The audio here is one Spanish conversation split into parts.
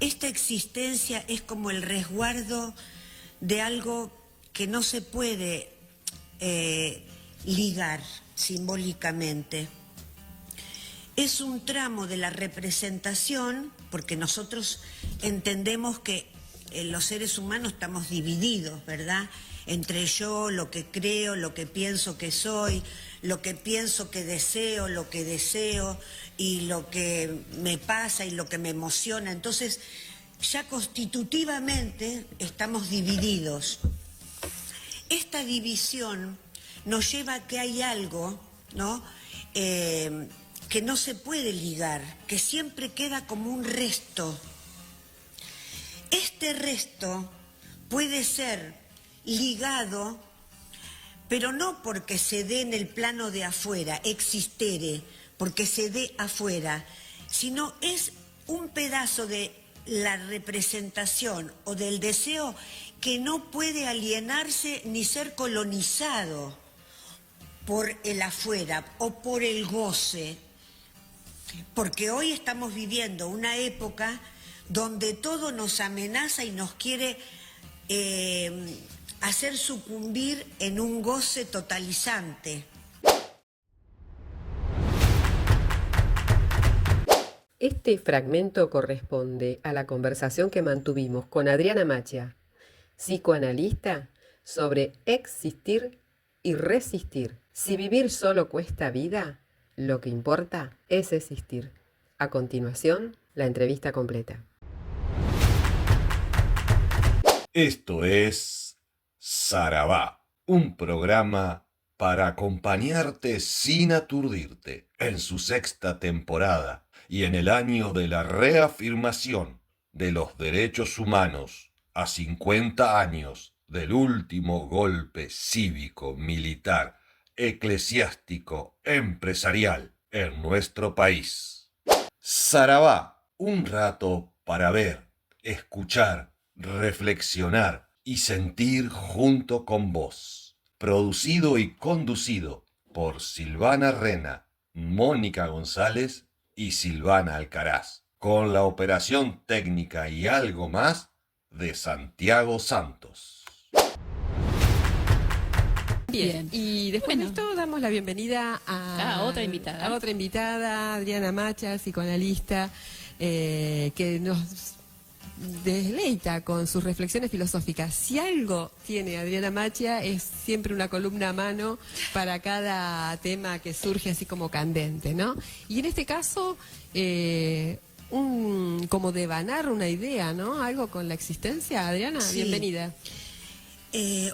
esta existencia es como el resguardo de algo que no se puede ligar simbólicamente. Es un tramo de la representación, porque nosotros entendemos que los seres humanos estamos divididos, ¿verdad? Entre yo, lo que creo, lo que pienso que soy, lo que pienso que deseo, lo que deseo y lo que me pasa y lo que me emociona. Entonces, ya constitutivamente estamos divididos. Esta división nos lleva a que hay algo, ¿no?, que no se puede ligar, que siempre queda como un resto. Este resto puede ser ligado, pero no porque se dé en el plano de afuera, existere, porque se dé afuera, sino es un pedazo de la representación o del deseo que no puede alienarse ni ser colonizado por el afuera o por el goce. Porque hoy estamos viviendo una época donde todo nos amenaza y nos quiere hacer sucumbir en un goce totalizante. Este fragmento corresponde a la conversación que mantuvimos con Adriana Macchia, psicoanalista, sobre existir y resistir. Si vivir solo cuesta vida, lo que importa es existir. A continuación, la entrevista completa. Esto es Sarabá, un programa para acompañarte sin aturdirte en su 6ª temporada y en el año de la reafirmación de los derechos humanos a 50 años del último golpe cívico, militar, eclesiástico, empresarial en nuestro país. Sarabá, un rato para ver, escuchar, reflexionar y sentir junto con vos. Producido y conducido por Silvana Rena, Mónica González y Silvana Alcaraz, con la operación técnica y algo más de Santiago Santos. Bien, y después de esto damos la bienvenida a otra invitada. Adriana Macchia, psicoanalista, que nos deleita con sus reflexiones filosóficas. Si algo tiene Adriana Macchia es siempre una columna a mano para cada tema que surge así como candente, ¿no? Y en este caso, como devanar una idea, ¿no? Algo con la existencia. Adriana, Sí. Bienvenida.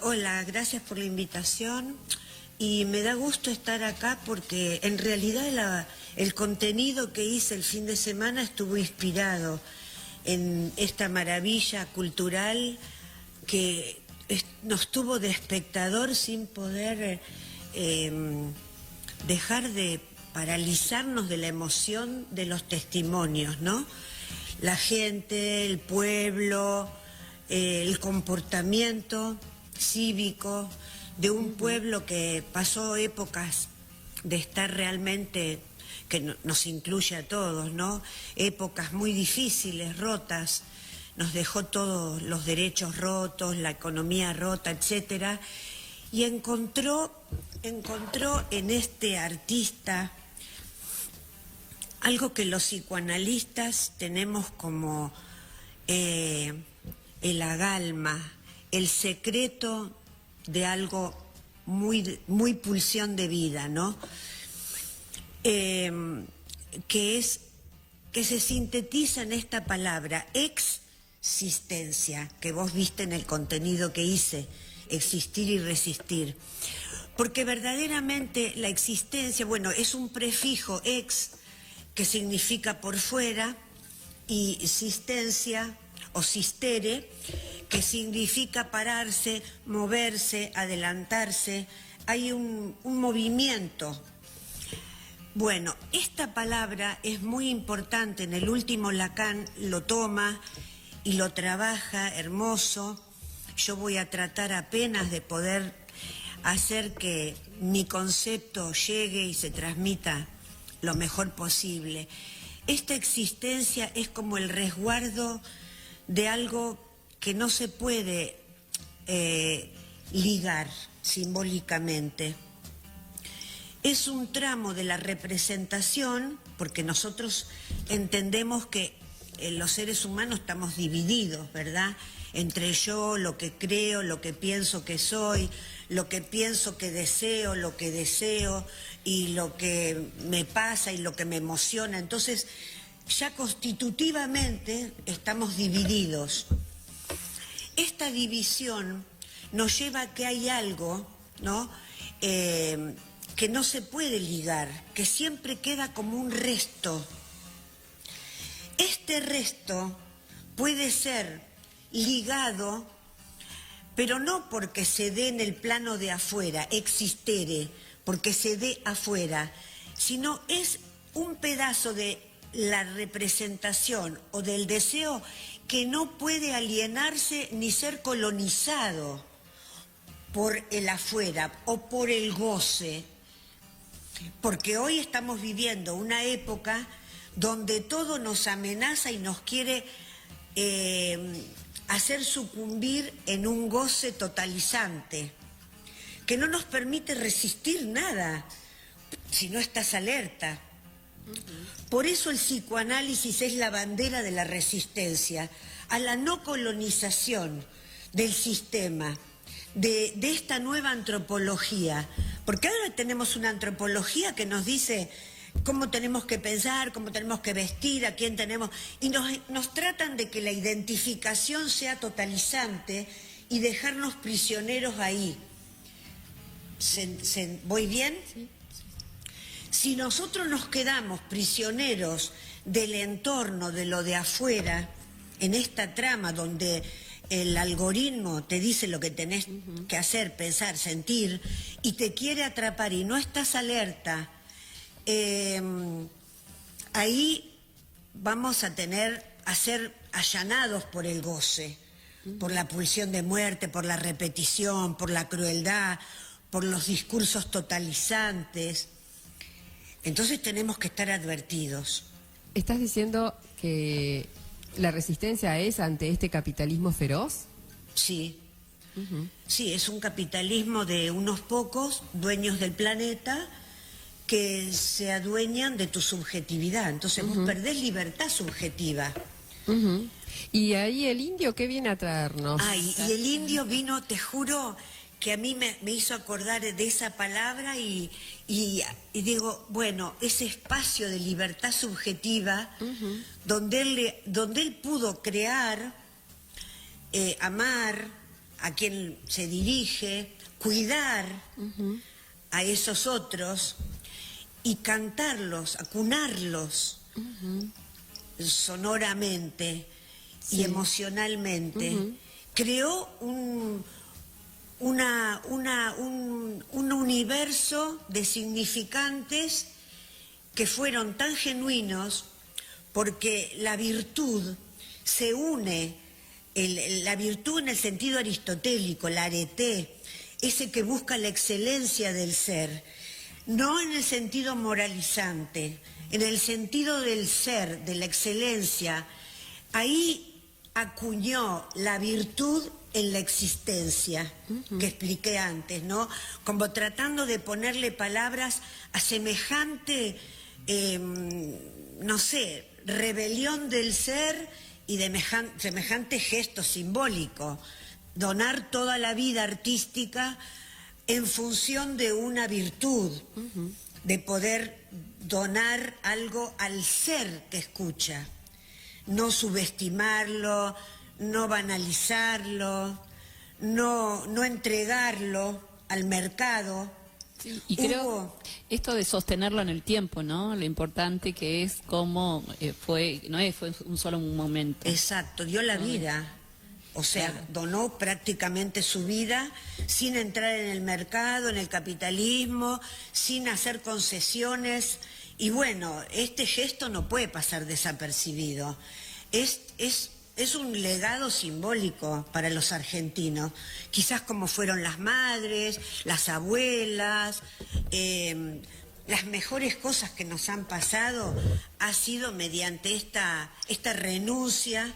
Hola, gracias por la invitación y me da gusto estar acá porque en realidad el contenido que hice el fin de semana estuvo inspirado en esta maravilla cultural que nos tuvo de espectador sin poder dejar de paralizarnos de la emoción de los testimonios, ¿no? La gente, el pueblo, el comportamiento cívico de un pueblo que pasó épocas de estar realmente, que nos incluye a todos, ¿no? Épocas muy difíciles, rotas, nos dejó todos los derechos rotos, la economía rota, etcétera, y encontró en este artista algo que los psicoanalistas tenemos como el agalma, el secreto de algo muy pulsión de vida, ¿no? Que se sintetiza en esta palabra, existencia, que vos viste en el contenido que hice, existir y resistir. Porque verdaderamente la existencia, bueno, es un prefijo ex, que significa por fuera, y sistencia o sistere, que significa pararse, moverse, adelantarse. Hay un movimiento. Bueno, esta palabra es muy importante. En el último Lacan lo toma y lo trabaja hermoso. Yo voy a tratar apenas de poder hacer que mi concepto llegue y se transmita lo mejor posible. esta existencia es como el resguardo de algo que no se puede ligar simbólicamente. Es un tramo de la representación, porque nosotros entendemos que los seres humanos estamos divididos, ¿verdad? Entre yo, lo que creo, lo que pienso que soy, lo que pienso que deseo, lo que deseo y lo que me pasa y lo que me emociona. Entonces, ya constitutivamente estamos divididos. Esta división nos lleva a que hay algo, ¿no?, que no se puede ligar, que siempre queda como un resto. Este resto puede ser ligado, pero no porque se dé en el plano de afuera, existere, porque se dé afuera, sino es un pedazo de la representación o del deseo que no puede alienarse ni ser colonizado por el afuera o por el goce. Porque hoy estamos viviendo una época donde todo nos amenaza y nos quiere hacer sucumbir en un goce totalizante, que no nos permite resistir nada si no estás alerta. Por eso el psicoanálisis es la bandera de la resistencia a la no colonización del sistema, de esta nueva antropología, porque ahora tenemos una antropología que nos dice cómo tenemos que pensar, cómo tenemos que vestir, a quién tenemos, y nos tratan de que la identificación sea totalizante y dejarnos prisioneros ahí. ¿Voy bien? Sí. Si nosotros nos quedamos prisioneros del entorno, de lo de afuera, en esta trama donde el algoritmo te dice lo que tenés que hacer, pensar, sentir, y te quiere atrapar y no estás alerta, ahí vamos a ser allanados por el goce, por la pulsión de muerte, por la repetición, por la crueldad, por los discursos totalizantes. Entonces tenemos que estar advertidos. ¿Estás diciendo que la resistencia es ante este capitalismo feroz? Sí. Sí, es un capitalismo de unos pocos dueños del planeta que se adueñan de tu subjetividad. Entonces vos perdés libertad subjetiva. ¿Y ahí el indio qué viene a traernos? Ay, y el indio vino, te juro, que a mí me hizo acordar de esa palabra y digo, bueno, ese espacio de libertad subjetiva donde él pudo crear, amar a quien se dirige, cuidar a esos otros y cantarlos, acunarlos sonoramente y emocionalmente. Creó un universo de significantes que fueron tan genuinos, porque la virtud se une, la virtud en el sentido aristotélico, la arete, ese que busca la excelencia del ser, no en el sentido moralizante, en el sentido del ser, de la excelencia. Ahí acuñó la virtud en la existencia, que expliqué antes, ¿no? Como tratando de ponerle palabras a semejante, no sé, rebelión del ser y de semejante gesto simbólico. Donar toda la vida artística en función de una virtud, de poder donar algo al ser que escucha, no subestimarlo, no banalizarlo, no entregarlo al mercado. Sí, y creo esto de sostenerlo en el tiempo, ¿no? Lo importante que es cómo fue un solo momento. Exacto, dio la vida. O sea, claro, donó prácticamente su vida sin entrar en el mercado, en el capitalismo, sin hacer concesiones. Y bueno, este gesto no puede pasar desapercibido. Es un legado simbólico para los argentinos, quizás como fueron las madres, las abuelas, las mejores cosas que nos han pasado ha sido mediante esta renuncia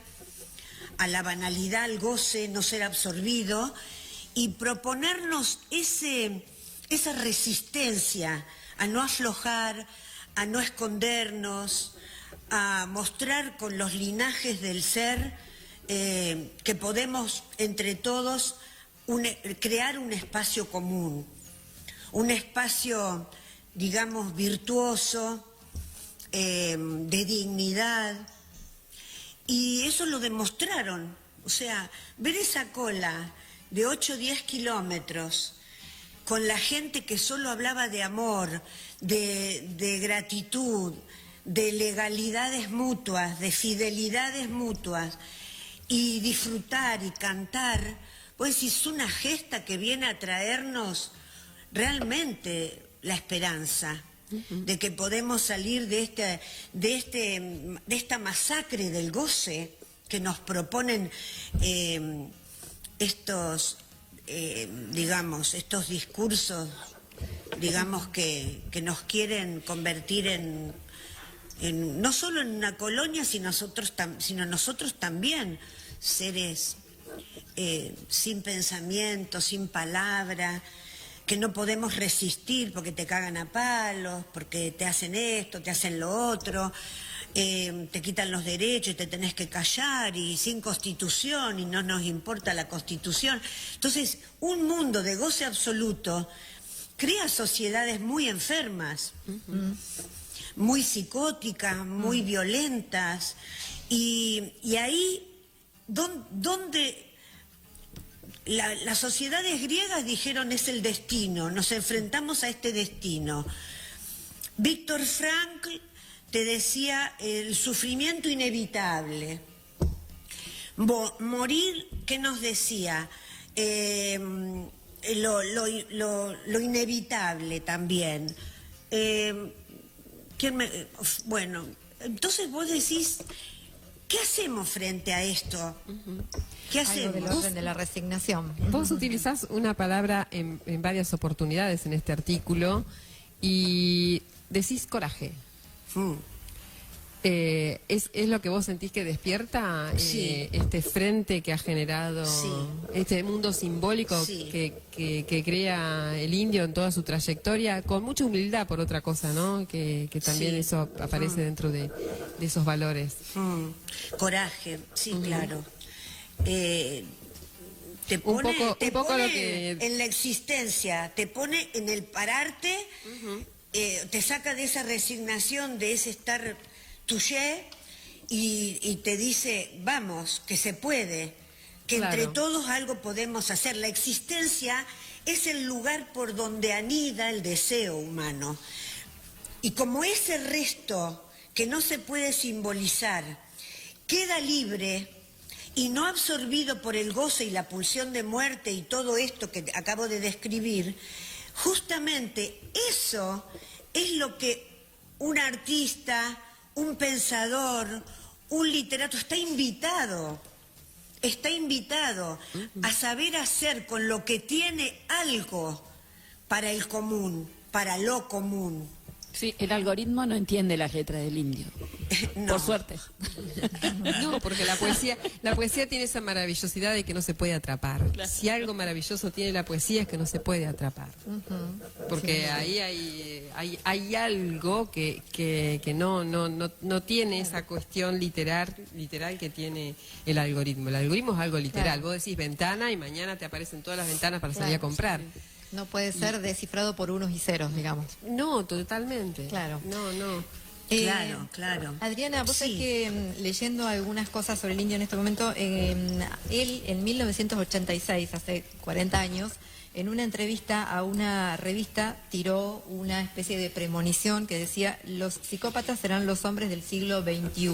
a la banalidad, al goce, no ser absorbido, y proponernos esa resistencia a no aflojar, a no escondernos, a mostrar con los linajes del ser que podemos entre todos crear un espacio común, un espacio, digamos, virtuoso, de dignidad. Y eso lo demostraron. O sea, ver esa cola de 8 o 10 kilómetros con la gente que solo hablaba de amor, de gratitud, de legalidades mutuas, de fidelidades mutuas, y disfrutar y cantar, pues es una gesta que viene a traernos realmente la esperanza de que podemos salir de esta masacre del goce que nos proponen estos discursos, digamos, que nos quieren convertir en no solo en una colonia, sino nosotros también, seres sin pensamiento, sin palabra, que no podemos resistir porque te cagan a palos, porque te hacen esto, te hacen lo otro, te quitan los derechos y te tenés que callar, y sin constitución, y no nos importa la constitución. Entonces, un mundo de goce absoluto crea sociedades muy enfermas, muy psicóticas, muy violentas, y ahí donde las sociedades griegas dijeron es el destino, nos enfrentamos a este destino. Víctor Frankl te decía el sufrimiento inevitable. Morir, ¿qué nos decía? Lo inevitable también. Bueno, entonces vos decís, ¿qué hacemos frente a esto? ¿Qué hacemos? Algo del orden de la resignación. Vos utilizás una palabra en varias oportunidades en este artículo y decís coraje. ¿Es lo que vos sentís que despierta este frente que ha generado este mundo simbólico que crea el indio en toda su trayectoria, con mucha humildad por otra cosa, ¿no? Que también eso aparece dentro de esos valores. Coraje, claro. Te Un pone poco lo que... en la existencia, te pone en el pararte, te saca de esa resignación, de ese estar touché, y te dice, vamos, que se puede, que entre todos algo podemos hacer. La existencia es el lugar por donde anida el deseo humano. Y como ese resto que no se puede simbolizar queda libre y no absorbido por el goce y la pulsión de muerte y todo esto que acabo de describir, justamente eso es lo que un artista, un pensador, un literato está invitado a saber hacer con lo que tiene algo para el común, para lo común. Sí, el algoritmo no entiende las letras del indio. No. Por suerte. No, porque la poesía tiene esa maravillosidad de que no se puede atrapar. Claro. Si algo maravilloso tiene la poesía es que no se puede atrapar. Porque ahí hay algo que no tiene esa cuestión literal que tiene el algoritmo. El algoritmo es algo literal. Vos decís ventana y mañana te aparecen todas las ventanas para salir a comprar. No puede ser descifrado por unos y ceros, digamos. No, totalmente. Claro. No. Claro. Adriana, vos sabés que leyendo algunas cosas sobre el indio en este momento, él en 1986, hace 40 años, en una entrevista a una revista tiró una especie de premonición que decía: los psicópatas serán los hombres del siglo XXI.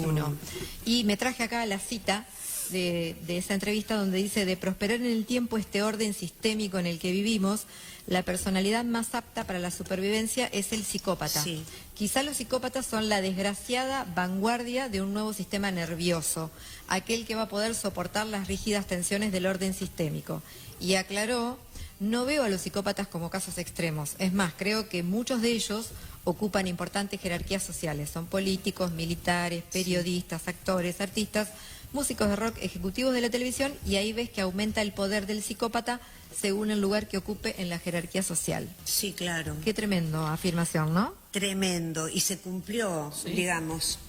Y me traje acá la cita de esa entrevista donde dice: de prosperar en el tiempo este orden sistémico en el que vivimos, la personalidad más apta para la supervivencia es el psicópata. Quizá los psicópatas son la desgraciada vanguardia de un nuevo sistema nervioso, aquel que va a poder soportar las rígidas tensiones del orden sistémico. Y aclaró: no veo a los psicópatas como casos extremos. Es más, creo que muchos de ellos ocupan importantes jerarquías sociales. Son políticos, militares, periodistas, actores, artistas, músicos de rock, ejecutivos de la televisión, y ahí ves que aumenta el poder del psicópata según el lugar que ocupe en la jerarquía social. Sí, claro. Qué tremendo afirmación, ¿no? Tremendo. Y se cumplió, digamos.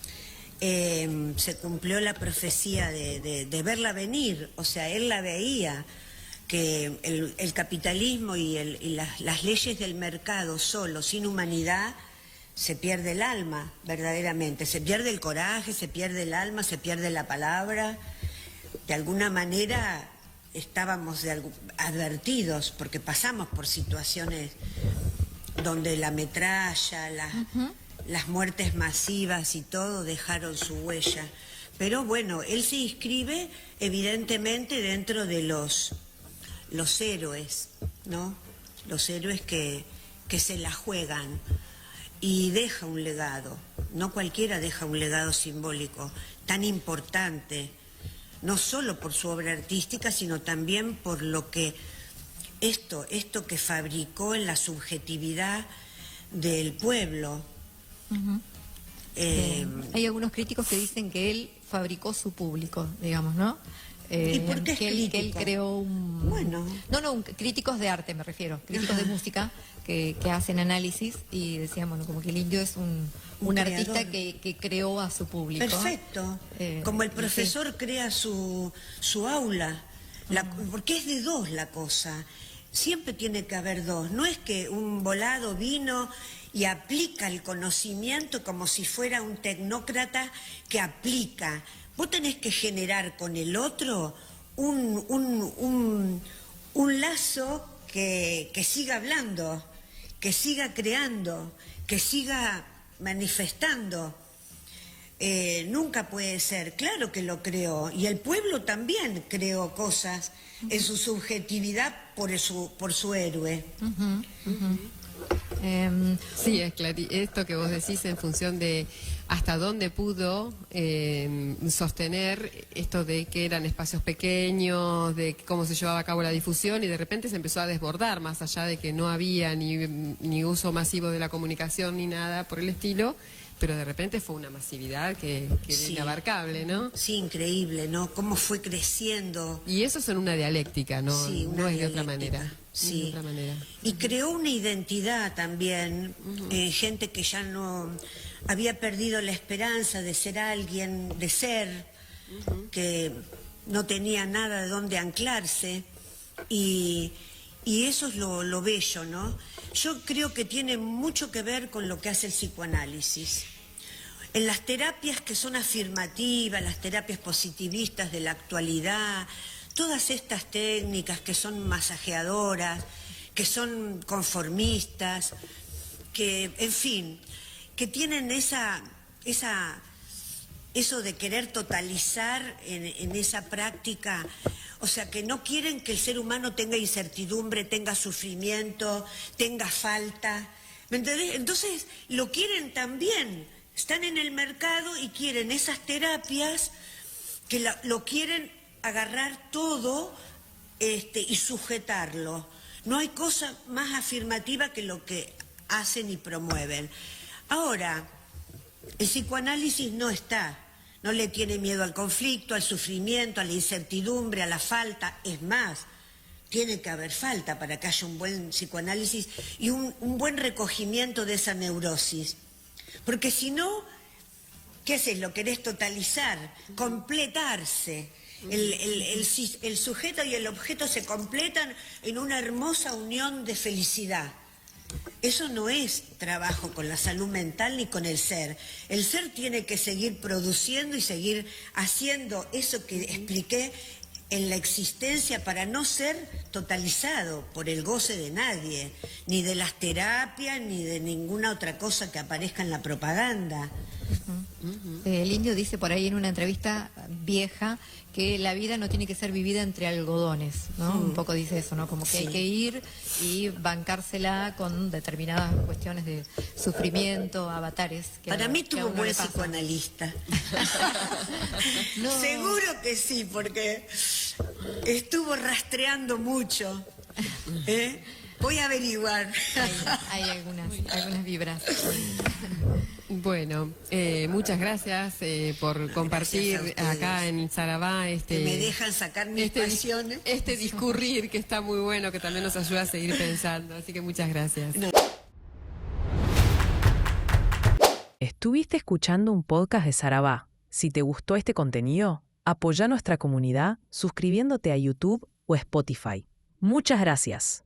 Se cumplió la profecía de verla venir. O sea, él la veía, que el capitalismo y las leyes del mercado solo, sin humanidad, se pierde el alma, verdaderamente. Se pierde el coraje, se pierde el alma, se pierde la palabra. De alguna manera estábamos advertidos, porque pasamos por situaciones donde la metralla, las muertes masivas y todo dejaron su huella. Pero bueno, él se inscribe evidentemente dentro de los héroes, ¿no? Los héroes que se la juegan. Y deja un legado. No cualquiera deja un legado simbólico tan importante, no solo por su obra artística, sino también por lo que esto que fabricó en la subjetividad del pueblo. Hay algunos críticos que dicen que él fabricó su público, digamos, ¿no? ¿Y por qué es que él creó un... Bueno. Críticos de arte me refiero, críticos de música que hacen análisis y decían, bueno, como que el Indio es un artista que creó a su público. Perfecto. Como el profesor crea su aula. Porque es de dos la cosa. Siempre tiene que haber dos. No es que un volado vino y aplica el conocimiento como si fuera un tecnócrata que aplica. Vos tenés que generar con el otro un lazo que siga hablando, que siga creando, que siga manifestando. Nunca puede ser, claro que lo creó, y el pueblo también creó cosas en su subjetividad por su héroe. Sí, esto que vos decís en función de hasta dónde pudo sostener esto de que eran espacios pequeños, de cómo se llevaba a cabo la difusión, y de repente se empezó a desbordar, más allá de que no había ni uso masivo de la comunicación ni nada por el estilo, pero de repente fue una masividad que era inabarcable, ¿no? Sí, increíble, ¿no? Cómo fue creciendo. Y eso es en una dialéctica, ¿no? Sí, no es de otra manera. Sí. De otra manera. Y creó una identidad también, gente que ya no había perdido la esperanza de ser alguien, de ser, que no tenía nada de dónde anclarse, y eso es lo bello, ¿no? Yo creo que tiene mucho que ver con lo que hace el psicoanálisis. En las terapias que son afirmativas, las terapias positivistas de la actualidad, todas estas técnicas que son masajeadoras, que son conformistas, que, en fin, que tienen eso de querer totalizar en esa práctica, o sea, que no quieren que el ser humano tenga incertidumbre, tenga sufrimiento, tenga falta, ¿me entendés? Entonces lo quieren también, están en el mercado y quieren esas terapias que lo quieren agarrar todo y sujetarlo. No hay cosa más afirmativa que lo que hacen y promueven. Ahora, el psicoanálisis no le tiene miedo al conflicto, al sufrimiento, a la incertidumbre, a la falta. Es más, tiene que haber falta para que haya un buen psicoanálisis y un buen recogimiento de esa neurosis. Porque si no, ¿qué haces? Lo querés totalizar, completarse. El sujeto y el objeto se completan en una hermosa unión de felicidad. Eso no es trabajo con la salud mental ni con el ser. El ser tiene que seguir produciendo y seguir haciendo eso que expliqué en la existencia para no ser totalizado por el goce de nadie, ni de las terapias, ni de ninguna otra cosa que aparezca en la propaganda. El Indio dice por ahí en una entrevista vieja que la vida no tiene que ser vivida entre algodones, ¿no? Un poco dice eso, ¿no? Como que hay que ir y bancársela con determinadas cuestiones de sufrimiento, avatares. Para mí tuvo un buen psicoanalista. No. Seguro que sí, porque estuvo rastreando mucho. Voy a averiguar. Hay algunas vibras. Bueno, muchas gracias por compartir Gracias a ustedes. acá en Sarabá Que me dejan sacar mis pasiones. este discurrir que está muy bueno, que también nos ayuda a seguir pensando. Así que muchas gracias. Estuviste escuchando un podcast de Sarabá. Si te gustó este contenido, apoya nuestra comunidad suscribiéndote a YouTube o Spotify. Muchas gracias.